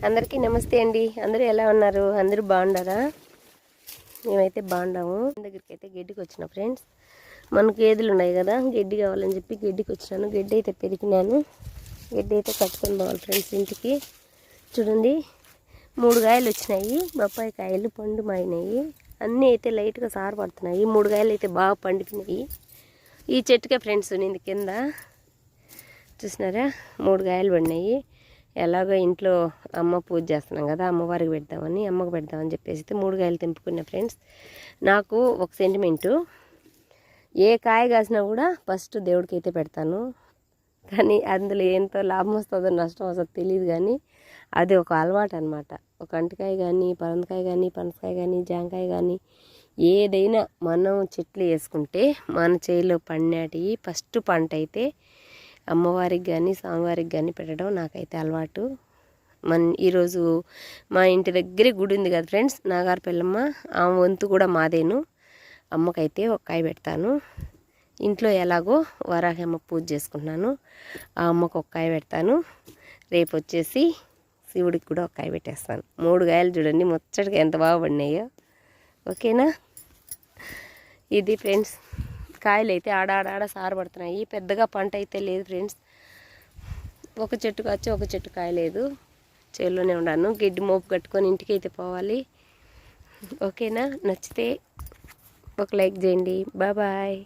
అందరికీ నమస్తే అండి. అందరూ ఎలా ఉన్నారు? అందరూ బాగున్నారా? మేమైతే బాగున్నాము. దగ్గరికి అయితే గడ్డికి వచ్చిన ఫ్రెండ్స్, మనకు గేదెలు ఉన్నాయి కదా, గడ్డి కావాలని చెప్పి గడ్డికి వచ్చినాను. గడ్డి అయితే పెరిగినాను. గడ్డి అయితే కట్టుకొని పోవాలి ఫ్రెండ్స్ ఇంటికి. చూడండి, 3 కాయలు వచ్చినాయి. బొప్పాయి కాయలు పండు మాయినాయి. అన్నీ అయితే లైట్గా సారు పడుతున్నాయి. 3 కాయలు అయితే బాగా పండిపోయినాయి. ఈ చెట్టుకే ఫ్రెండ్స్ నింది కింద చూసినారా, 3 కాయలు పడినాయి. ఎలాగో ఇంట్లో అమ్మ పూజ చేస్తున్నాం కదా, అమ్మవారికి పెడదామని, అమ్మకు పెడదామని చెప్పేసి 3 కాయలు తెంపుకున్నా ఫ్రెండ్స్. నాకు ఒక సెంటిమెంటు, ఏ కాయ కాసినా కూడా ఫస్ట్ దేవుడికి అయితే పెడతాను. కానీ అందులో ఎంతో లాభం వస్తుందో నష్టం వస్తుందో తెలియదు, కానీ అది ఒక అలవాటు అనమాట. ఒక అంటికాయ కానీ, పరందకాయ కానీ, పనసకాయ కానీ, జాంకాయ కానీ, ఏదైనా మనం చెట్లు వేసుకుంటే మన చేయిలో పండినటి ఫస్ట్ పంట అయితే అమ్మవారికి కానీ స్వామివారికి కానీ పెట్టడం నాకైతే అలవాటు. ఈరోజు మా ఇంటి దగ్గరే గుడి ఉంది కదా ఫ్రెండ్స్, నాగారు పెళ్ళమ్మ, ఆ వంతు కూడా మాదేను. అమ్మకైతే ఒక కాయ పెడతాను. ఇంట్లో ఎలాగో వరాహి అమ్మ పూజ చేసుకుంటున్నాను, ఆ అమ్మకు ఒక కాయ పెడతాను. రేపు వచ్చేసి శివుడికి కూడా ఒక కాయ పెట్టేస్తాను. 3 కాయలు చూడండి ముచ్చటగా ఎంత బాగా పడినాయో. ఓకేనా? ఇది ఫ్రెండ్స్, కాయలు అయితే ఆడాడ సారు పడుతున్నాయి. పెద్దగా పంట అయితే లేదు ఫ్రెండ్స్. ఒక చెట్టు కాచి ఒక చెట్టు కాయలేదు. చేలోనే ఉన్నాను. గడ్డి మోపు కట్టుకొని ఇంటికి అయితే పోవాలి. ఓకేనా? నచ్చితే ఒక లైక్ చేయండి. బాయ్.